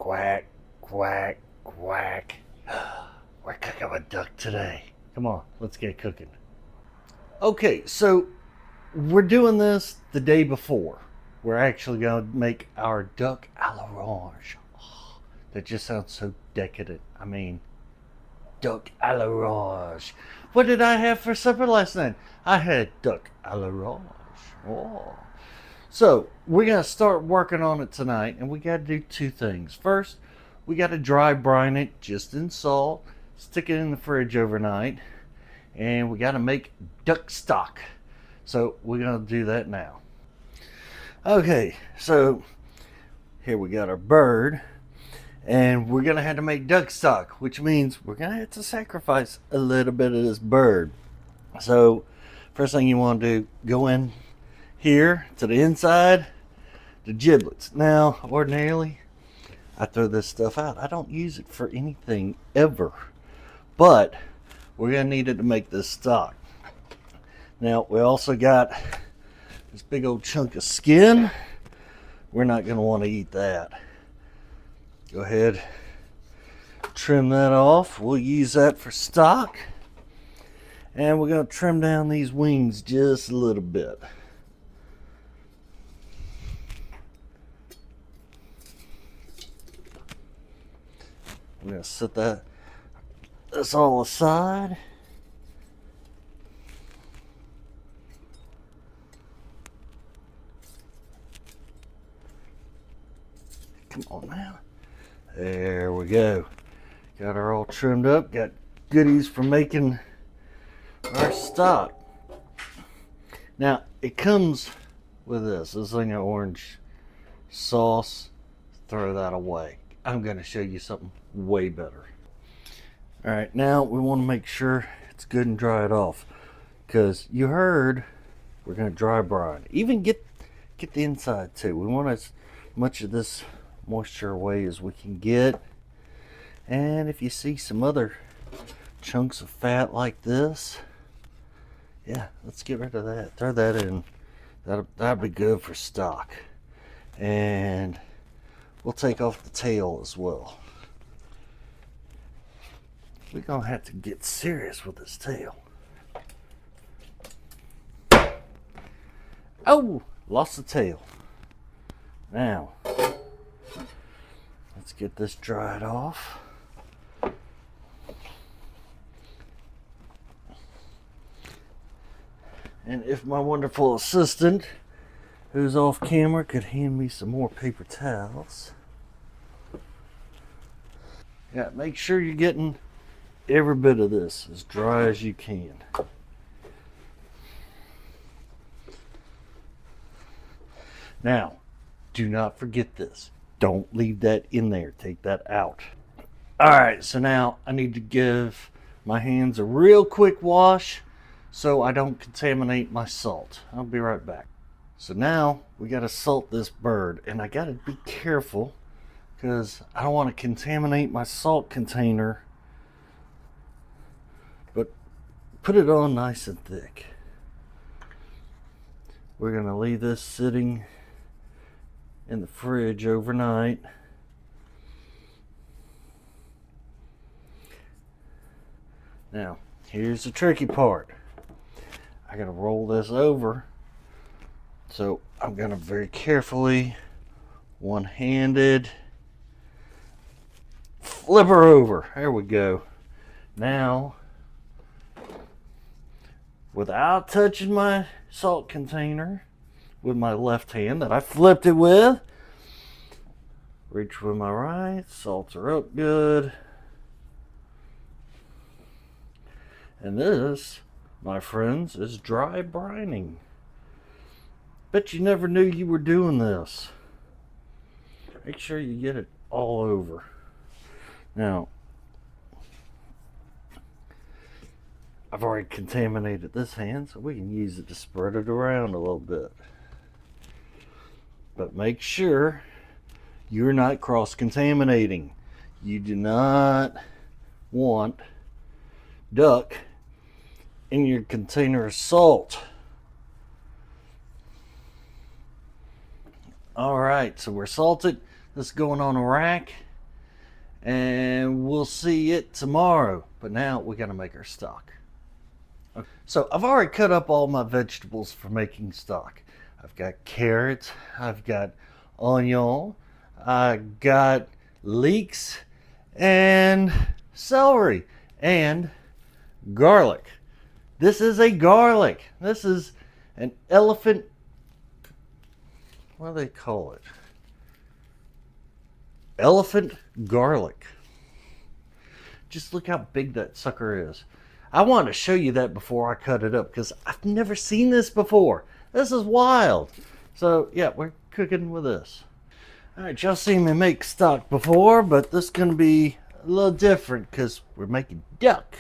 Quack, quack, quack. We're cooking with duck today. Come on, let's get cooking. Okay, so we're doing this the day before. We're actually going to make our duck à l'orange. Oh, that just sounds so decadent. I mean, duck à l'orange. What did I have for supper last night? I had duck à l'orange. Oh. So we're gonna start working on it tonight, and we gotta do two things. First, we gotta dry brine it just in salt, stick it in the fridge overnight, and we gotta make duck stock. So we're gonna do that now. Okay, so here we got our bird, and we're gonna have to make duck stock, which means we're gonna have to sacrifice a little bit of this bird. So first thing you want to do, go in here to the inside, the giblets. Now, ordinarily, I throw this stuff out. I don't use it for anything ever, but we're gonna need it to make this stock. Now, we also got this big old chunk of skin. We're not gonna want to eat that. Go ahead, trim that off. We'll use that for stock. And we're gonna trim down these wings just a little bit. We're gonna set this all aside. Come on now. There we go. Got her all trimmed up. Got goodies for making our stock. Now it comes with this thing of orange sauce. Throw that away. I'm going to show you something way better. All right, now we want to make sure it's good and dry it off, because you heard we're going to dry brine. Even get the inside too. We want as much of this moisture away as we can get. And if you see some other chunks of fat like this, yeah, let's get rid of that. Throw that in. That'll be good for stock. And we'll take off the tail as well. We're gonna have to get serious with this tail. Oh, lost the tail. Now, let's get this dried off. And if my wonderful assistant, who's off camera, could hand me some more paper towels. Yeah, make sure you're getting every bit of this as dry as you can. Now, do not forget this. Don't leave that in there. Take that out. All right, so now I need to give my hands a real quick wash so I don't contaminate my salt. I'll be right back. So now we got to salt this bird, and I got to be careful because I don't want to contaminate my salt container, but put it on nice and thick. We're going to leave this sitting in the fridge overnight. Now, here's the tricky part. I got to roll this over. So I'm going to very carefully, one-handed, flip her over. There we go. Now, without touching my salt container with my left hand that I flipped it with, reach with my right, salt her up good. And this, my friends, is dry brining. Bet you never knew you were doing this. Make sure you get it all over. Now, I've already contaminated this hand, so we can use it to spread it around a little bit. But make sure you're not cross-contaminating. You do not want duck in your container of salt. All right, so we're salted. This is going on a rack. and we'll see it tomorrow. But now we gotta make our stock. Okay. So I've already cut up all my vegetables for making stock. I've got carrots, I've got onion, I got leeks and celery and garlic. This is a garlic. This is an elephant. What do they call it? Elephant garlic. Just look how big that sucker is. I wanted to show you that before I cut it up because I've never seen this before. This is wild. So yeah, we're cooking with this. All right, y'all seen me make stock before, but this is gonna be a little different because we're making duck.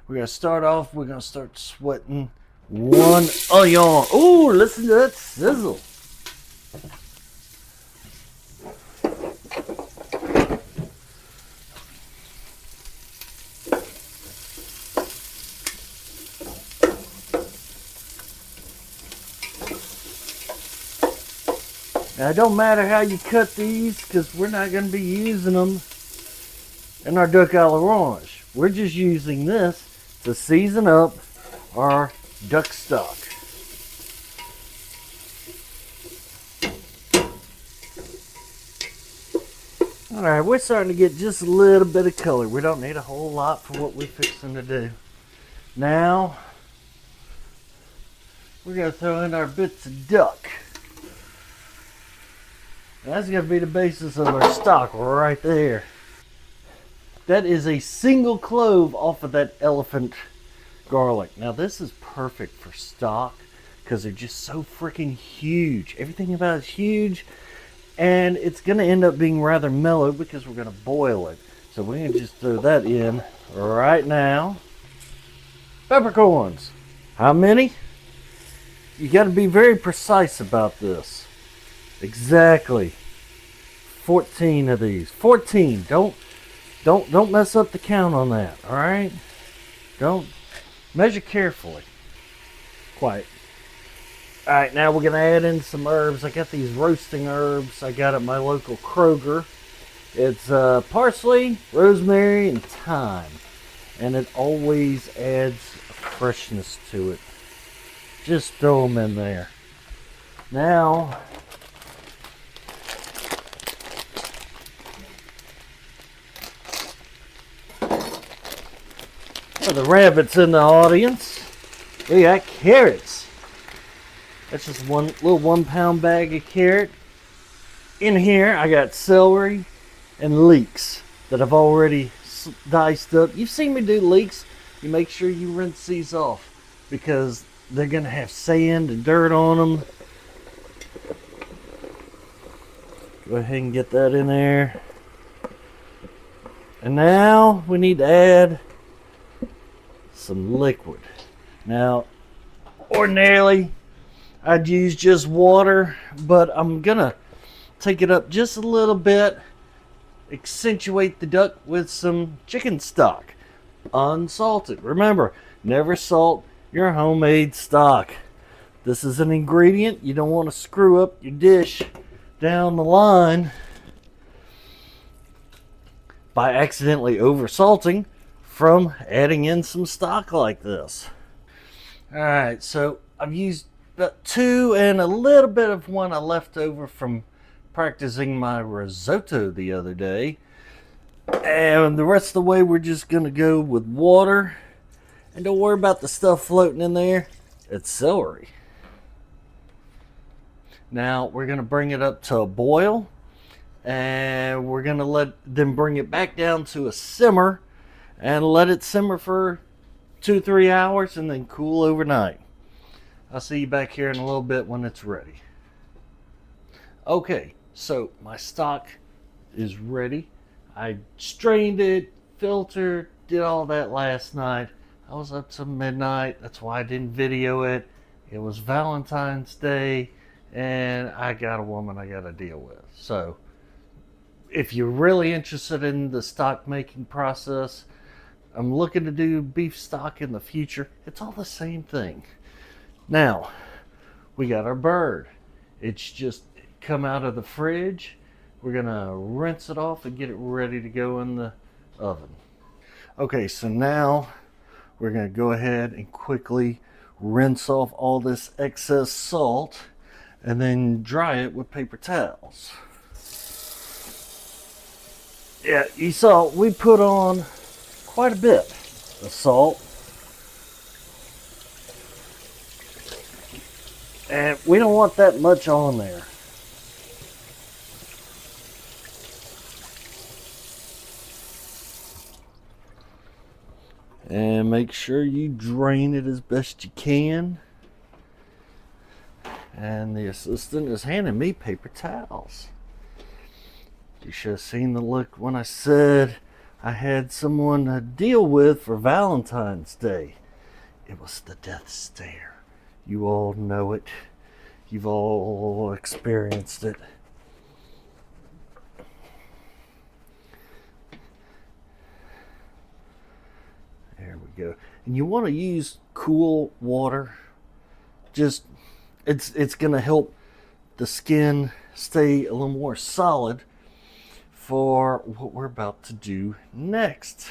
We're gonna start off, we're gonna start sweating one onion. Ooh, listen to that sizzle. Now, it don't matter how you cut these because we're not going to be using them in our duck à l'orange. We're just using this to season up our duck stock. Alright, we're starting to get just a little bit of color. We don't need a whole lot for what we're fixing to do. Now, we're going to throw in our bits of duck. That's going to be the basis of our stock right there. That is a single clove off of that elephant garlic. Now this is perfect for stock because they're just so freaking huge. Everything about it's huge, and it's going to end up being rather mellow because we're going to boil it. So we're going to just throw that in right now. Peppercorns. How many? You got to be very precise about this. Exactly 14 of these. 14. Don't mess up the count on that. All right. Don't measure carefully. Quiet. All right. Now we're gonna add in some herbs. I got these roasting herbs I got at my local Kroger. It's parsley, rosemary, and thyme, and it always adds a freshness to it. Just throw them in there. Now. For the rabbits in the audience, we got carrots. That's just one little 1 pound bag of carrot. In here, I got celery and leeks that I've already diced up. You've seen me do leeks. You make sure you rinse these off because they're going to have sand and dirt on them. Go ahead and get that in there. And now we need to add some liquid. Now, ordinarily, I'd use just water, but I'm gonna take it up just a little bit, accentuate the duck with some chicken stock, unsalted. Remember, never salt your homemade stock. This is an ingredient. You don't want to screw up your dish down the line by accidentally over salting from adding in some stock like this. Alright, so I've used about 2 and a little bit of one I left over from practicing my risotto the other day. And the rest of the way we're just going to go with water. And don't worry about the stuff floating in there. It's celery. Now we're going to bring it up to a boil. And we're going to let them bring it back down to a simmer. And let it simmer for 2-3 hours and then cool overnight. I'll see you back here in a little bit when it's ready. Okay, so my stock is ready. I strained it, filtered, did all that last night. I was up till midnight. That's why I didn't video it. It was Valentine's Day and I got a woman I got to deal with. So if you're really interested in the stock making process, I'm looking to do beef stock in the future. It's all the same thing. Now, we got our bird. It's just come out of the fridge. We're gonna rinse it off and get it ready to go in the oven. Okay, so now we're gonna go ahead and quickly rinse off all this excess salt and then dry it with paper towels. Yeah, you saw we put on quite a bit of salt. And we don't want that much on there. And make sure you drain it as best you can. And the assistant is handing me paper towels. You should have seen the look when I said I had someone to deal with for Valentine's Day. It was the death stare. You all know it. You've all experienced it. There we go. And you want to use cool water. Just it's going to help the skin stay a little more solid for what we're about to do next.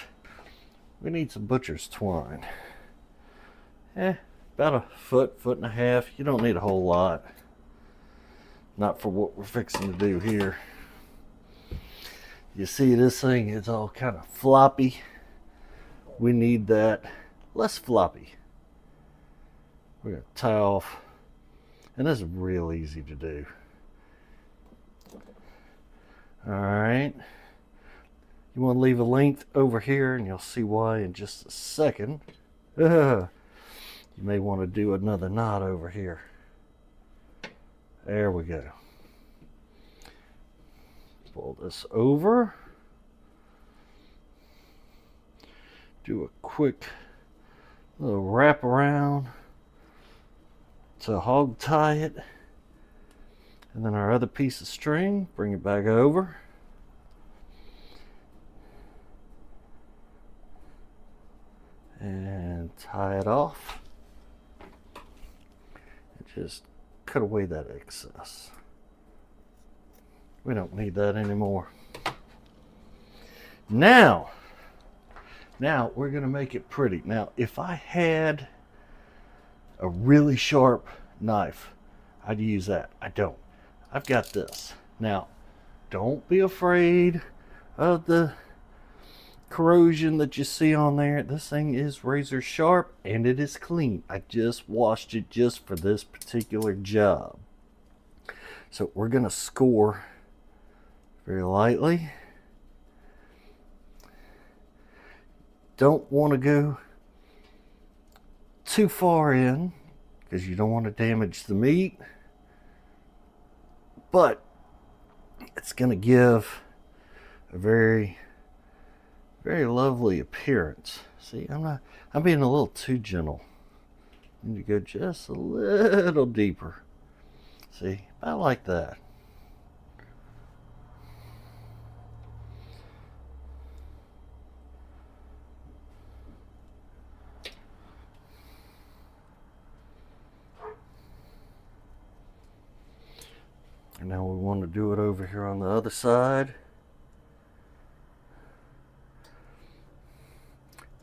We need some butcher's twine. About a foot and a half. You don't need a whole lot. Not for what we're fixing to do here. You see this thing is all kind of floppy. We need that less floppy. We're going to tie off. And this is real easy to do. Alright. You want to leave a length over here, and you'll see why in just a second. You may want to do another knot over here. There we go. Pull this over. Do a quick little wrap around to hog tie it. And then our other piece of string, bring it back over. And tie it off. And just cut away that excess. We don't need that anymore. Now we're going to make it pretty. Now, if I had a really sharp knife, I'd use that. I don't. I've got this. Now, don't be afraid of the corrosion that you see on there. This thing is razor sharp and it is clean. I just washed it just for this particular job. So we're going to score very lightly. Don't want to go too far in because you don't want to damage the meat, but it's going to give a very, very lovely appearance. See, I'm being a little too gentle. I need to go just a little deeper. See, about like that. And now we want to do it over here on the other side.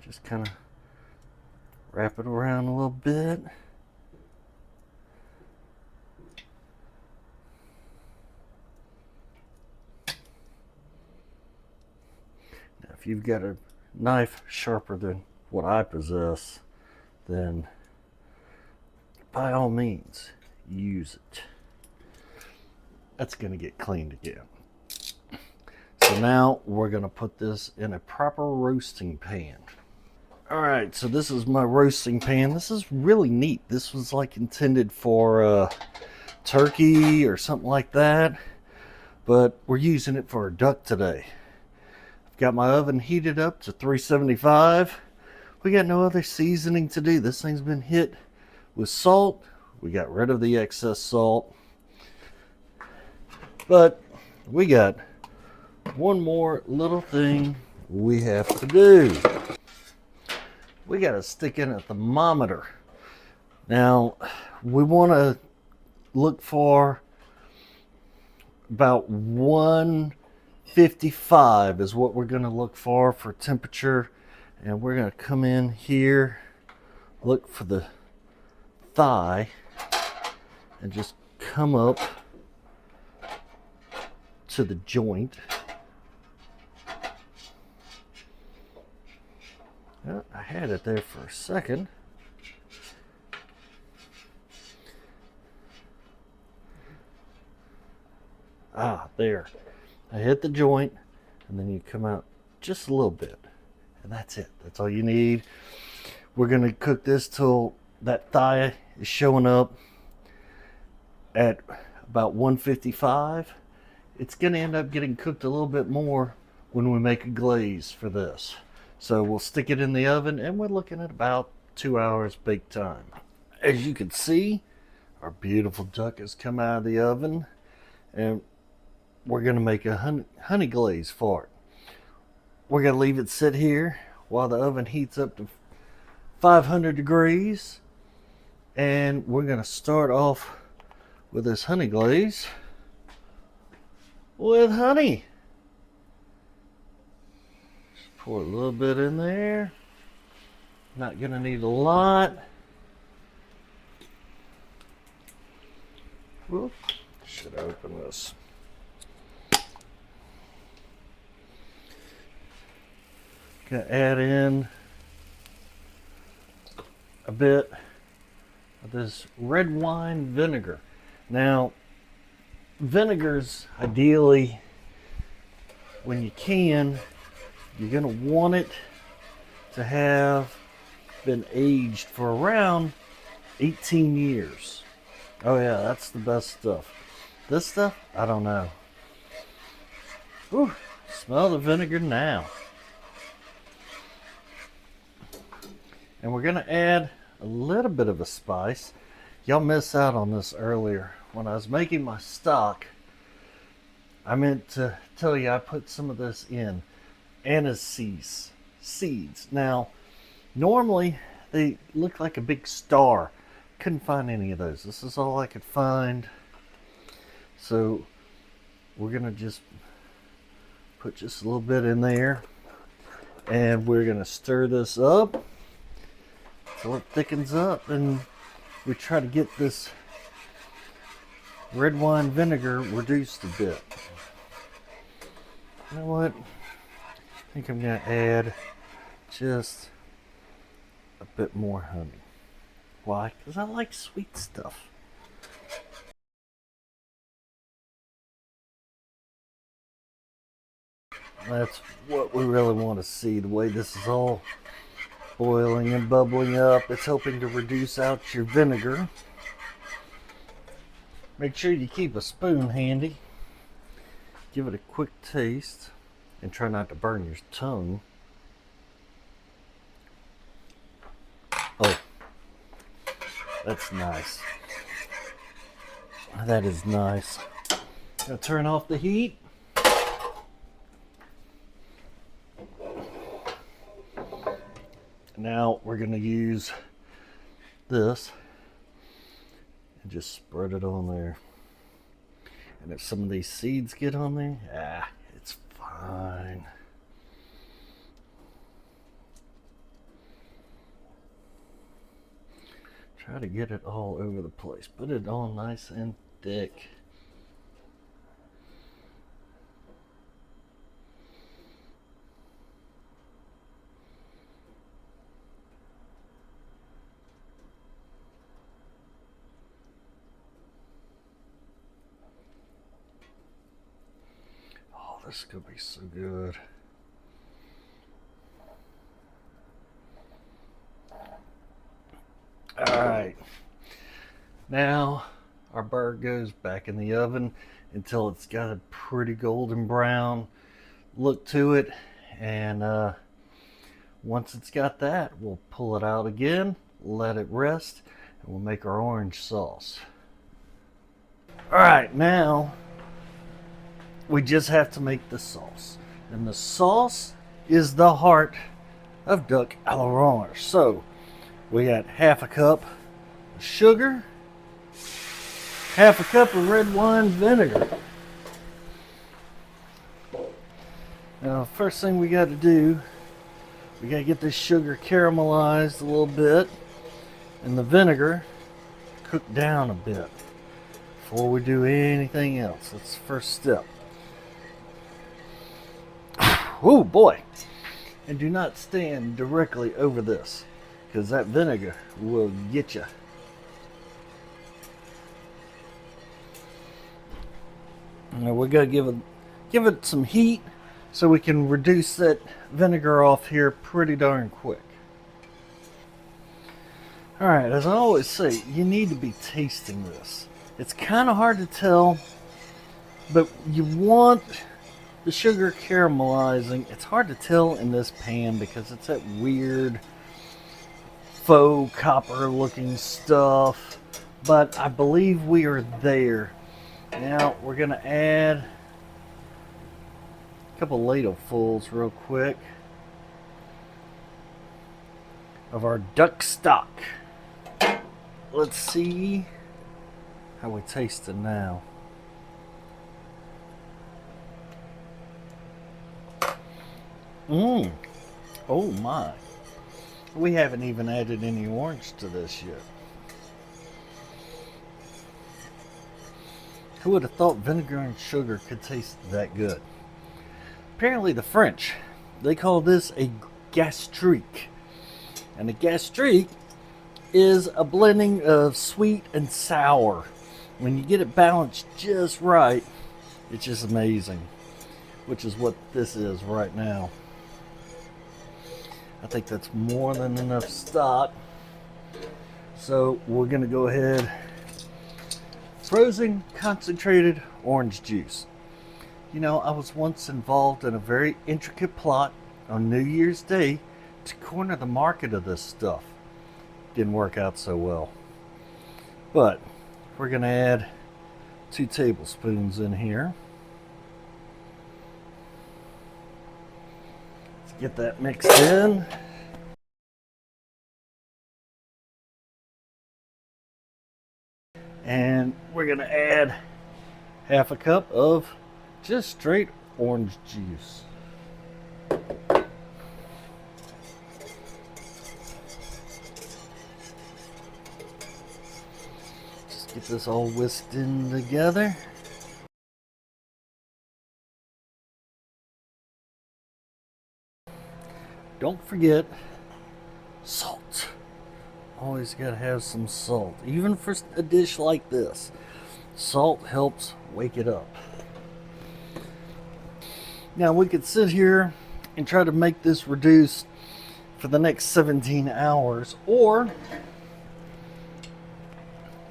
Just kind of wrap it around a little bit. Now, if you've got a knife sharper than what I possess, then by all means, use it. That's going to get cleaned again. So now we're going to put this in a proper roasting pan. Alright, so this is my roasting pan. This is really neat. This was like intended for turkey or something like that. But we're using it for a duck today. I've got my oven heated up to 375. We got no other seasoning to do. This thing's been hit with salt. We got rid of the excess salt. But we got one more little thing we have to do. We got to stick in a thermometer. Now, we want to look for About 155 is what we're going to look for temperature. And we're going to come in here, look for the thigh, and just come up to the joint. Well, I had it there for a second. Ah, there. I hit the joint, and then you come out just a little bit. And that's it. That's all you need. We're going to cook this till that thigh is showing up at about 155. It's going to end up getting cooked a little bit more when we make a glaze for this. So we'll stick it in the oven, and we're looking at about 2 hours bake time. As you can see, our beautiful duck has come out of the oven, and we're going to make a honey glaze for it. We're going to leave it sit here while the oven heats up to 500 degrees. And we're going to start off with this honey glaze with honey. Just pour a little bit in there. Not going to need a lot. Whoop. Should open this. Gonna add in a bit of this red wine vinegar. Now, vinegars, ideally, when you can, you're gonna want it to have been aged for around 18 years. Oh yeah, that's the best stuff. This stuff, I don't know. Whew, smell the vinegar now. And we're going to add a little bit of a spice. Y'all missed out on this earlier. When I was making my stock, I meant to tell you I put some of this in. Anise seeds. Now, normally they look like a big star. Couldn't find any of those. This is all I could find. So we're going to just put just a little bit in there. And we're going to stir this up. So it thickens up, and we try to get this red wine vinegar reduced a bit. You know what? I think I'm going to add just a bit more honey. Why? Because I like sweet stuff. That's what we really want to see, the way this is all boiling and bubbling up. It's helping to reduce out your vinegar. Make sure you keep a spoon handy. Give it a quick taste and try not to burn your tongue. Oh, that's nice. That is nice. Gonna turn off the heat. Now we're going to use this and just spread it on there. And if some of these seeds get on there, it's fine. Try to get it all over the place. Put it on nice and thick. This is gonna be so good. Alright. Now our bird goes back in the oven until it's got a pretty golden brown look to it. And once it's got that, we'll pull it out again, let it rest, and we'll make our orange sauce. Alright, now we just have to make the sauce. And the sauce is the heart of duck a l'orange. So we got half a cup of sugar, half a cup of red wine vinegar. Now, first thing we got to do, we got to get this sugar caramelized a little bit and the vinegar cooked down a bit before we do anything else. That's the first step. Oh boy! And do not stand directly over this, because that vinegar will get you. Now we gotta give it some heat so we can reduce that vinegar off here pretty darn quick. Alright, as I always say, you need to be tasting this. It's kind of hard to tell, but you want the sugar caramelizing. It's hard to tell in this pan because it's that weird faux copper looking stuff, but I believe we are there. Now we're going to add a couple ladlefuls real quick of our duck stock. Let's see how we taste it now. Oh my. We haven't even added any orange to this yet. Who would have thought vinegar and sugar could taste that good? Apparently the French, they call this a gastrique. And a gastrique is a blending of sweet and sour. When you get it balanced just right, it's just amazing. Which is what this is right now. I think that's more than enough stock. So we're going to go ahead. Frozen concentrated orange juice. You know, I was once involved in a very intricate plot on New Year's Day to corner the market of this stuff. Didn't work out so well. But we're going to add 2 tablespoons in here. Let's get that mixed in. And we're going to add half a cup of just straight orange juice. Just get this all whisked in together. Don't forget salt. Always gotta have some salt, even for a dish like this. Salt helps wake it up. Now we could sit here and try to make this reduce for the next 17 hours, or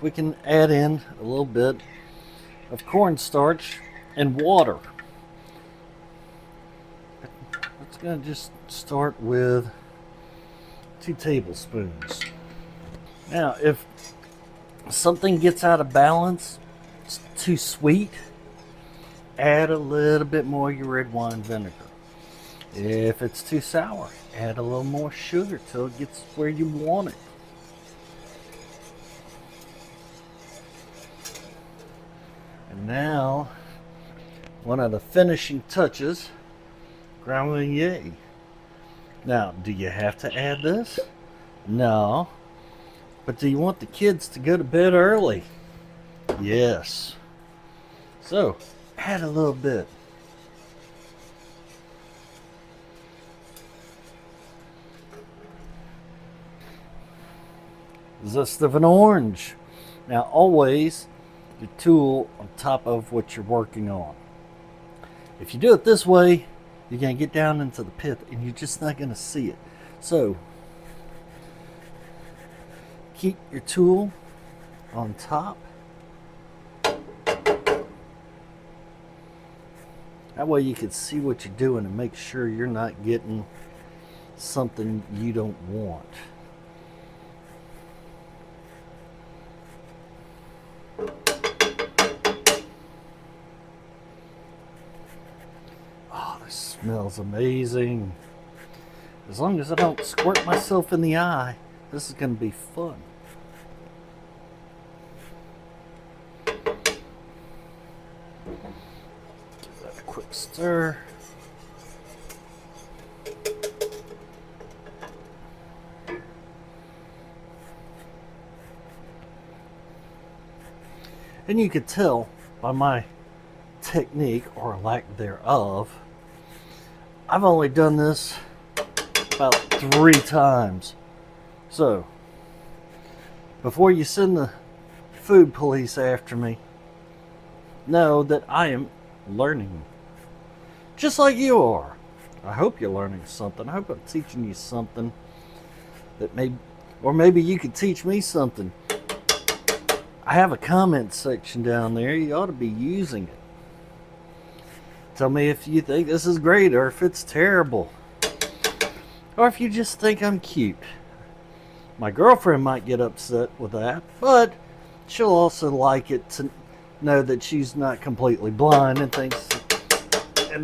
we can add in a little bit of cornstarch and water. It's gonna just start with 2 tablespoons. Now, if something gets out of balance, it's too sweet, add a little bit more of your red wine vinegar. If it's too sour, add a little more sugar till it gets where you want it. And now, one of the finishing touches, Grand Marnier. Now, do you have to add this? No. But do you want the kids to go to bed early? Yes. So, add a little bit. Zest of an orange. Now, always your tool on top of what you're working on. If you do it this way, you're going to get down into the pith and you're just not going to see it. So, keep your tool on top. That way you can see what you're doing and make sure you're not getting something you don't want. Oh, this smells amazing. As long as I don't squirt myself in the eye, this is going to be fun. Give that a quick stir. And you could tell by my technique or lack thereof, I've only done this about 3 times. So, before you send the food police after me, know that I am learning. Just like you are. I hope you're learning something. I hope I'm teaching you something that maybe you could teach me something. I have a comment section down there. You ought to be using it. Tell me if you think this is great or if it's terrible. Or if you just think I'm cute. My girlfriend might get upset with that, but she'll also like it to know that she's not completely blind and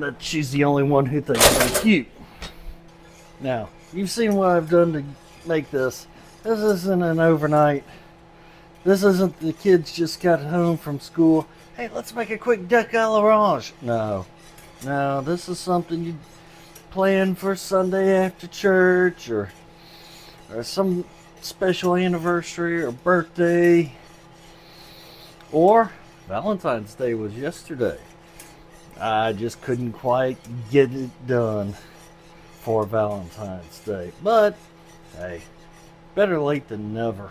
that she's the only one who thinks I'm cute. Now, you've seen what I've done to make this. This isn't an overnight. This isn't the kids just got home from school. Hey, let's make a quick duck à l'orange. No, this is something you plan for Sunday after church or some special anniversary or birthday. Or Valentine's Day was yesterday. I just couldn't quite get it done for Valentine's Day. But, hey, better late than never.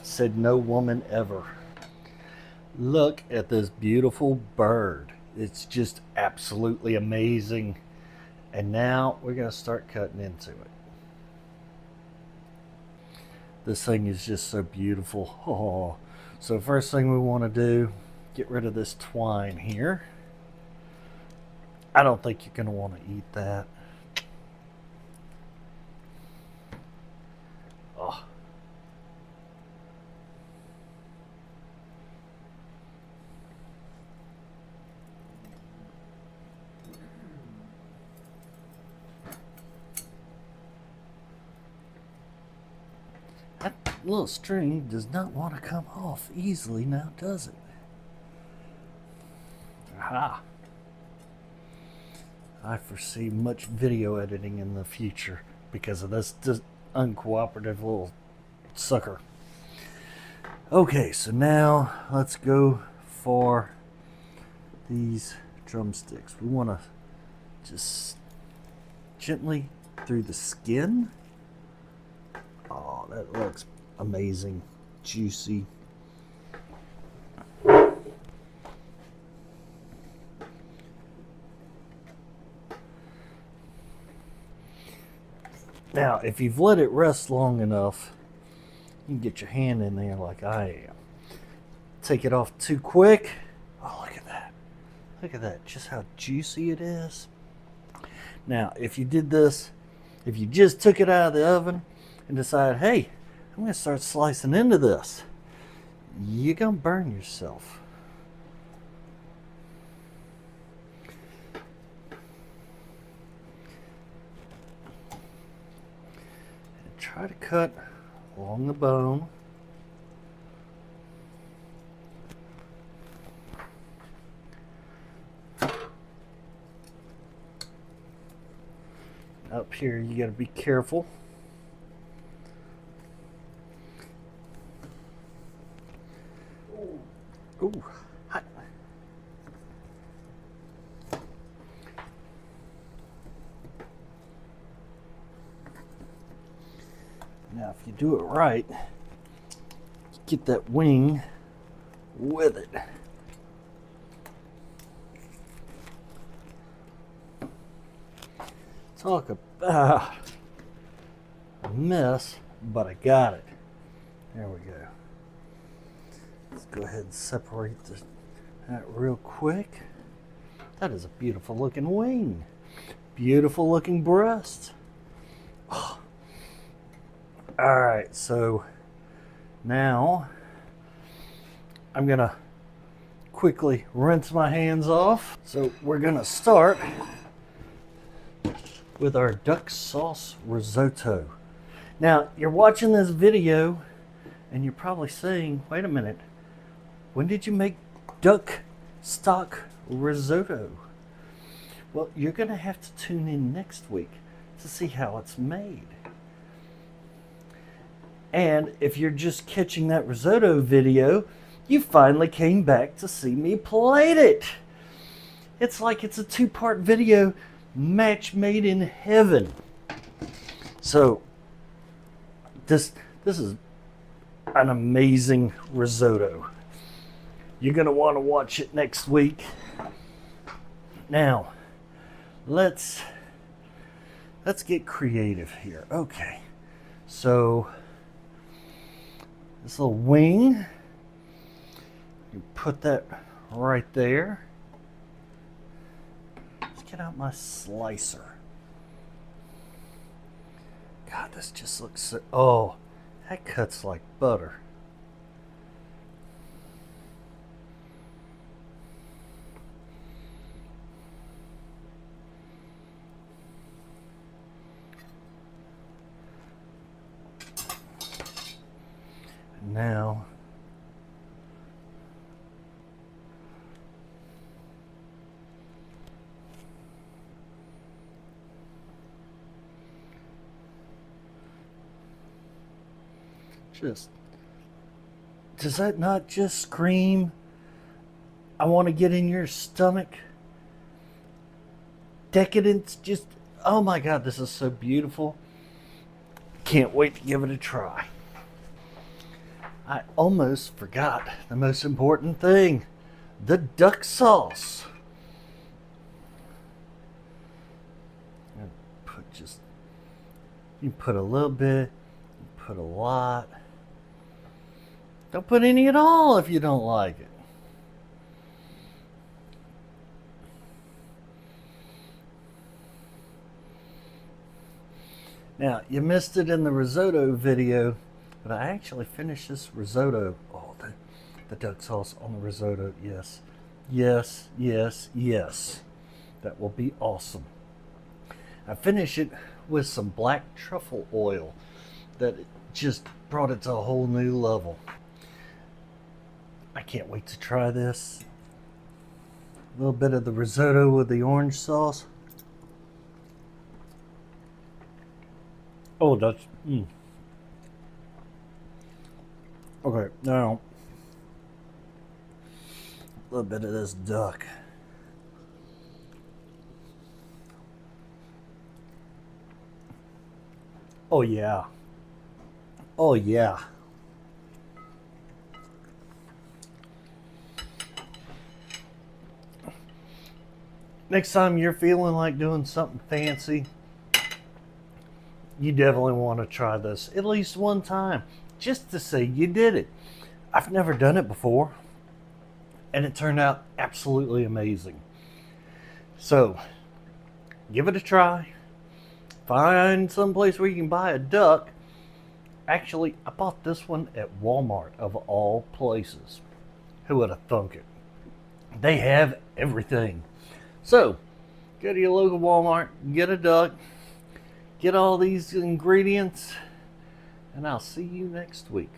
Said no woman ever. Look at this beautiful bird. It's just absolutely amazing. And now we're going to start cutting into it. This thing is just so beautiful. Oh. So first thing we want to do, get rid of this twine here. I don't think you're going to want to eat that. Oh. That little string does not want to come off easily now, does it? Aha. I foresee much video editing in the future because of this uncooperative little sucker. Okay, so now let's go for these drumsticks. We want to just gently through the skin. Oh, that looks amazing, juicy. Now, if you've let it rest long enough, you can get your hand in there like I am. Take it off too quick. Oh, look at that. Look at that, just how juicy it is. Now, if you did this, if you just took it out of the oven and decided, hey, I'm going to start slicing into this, you're going to burn yourself. And try to cut along the bone. Up here, you got to be careful. Ooh, hot. Now, if you do it right, get that wing with it. Talk about a mess, but I got it. There we go. Let's go ahead and separate that real quick. That is a beautiful looking wing. Beautiful looking breast. Oh. All right, so now I'm gonna quickly rinse my hands off. So we're gonna start with our duck sauce risotto. Now, you're watching this video and you're probably saying, wait a minute, when did you make duck stock risotto? Well, you're going to have to tune in next week to see how it's made. And if you're just catching that risotto video, You finally came back to see me plate it. It's like it's a 2-part video, match made in heaven. So this is an amazing risotto. You're gonna want to watch it next week. Now, let's get creative here. Okay, so this little wing, you put that right there. Let's get out my slicer. God, this just looks so, oh, that cuts like butter. Now, does that not just scream, I want to get in your stomach? Decadence, just, oh my God, this is so beautiful. Can't wait to give it a try. I almost forgot the most important thing, the duck sauce. You put a little bit, you put a lot. Don't put any at all if you don't like it. Now, you missed it in the risotto video, but I actually finished this risotto. Oh, the duck sauce on the risotto. Yes, yes, yes, yes. That will be awesome. I finish it with some black truffle oil that just brought it to a whole new level. I can't wait to try this. A little bit of the risotto with the orange sauce. Oh, that's... Okay, now, a little bit of this duck. Oh, yeah. Oh, yeah. Next time you're feeling like doing something fancy, you definitely want to try this at least one time, just to say you did it. I've never done it before, and it turned out absolutely amazing. So, give it a try. Find someplace where you can buy a duck. Actually, I bought this one at Walmart, of all places. Who would have thunk it? They have everything. So, go to your local Walmart, get a duck, get all these ingredients, and I'll see you next week.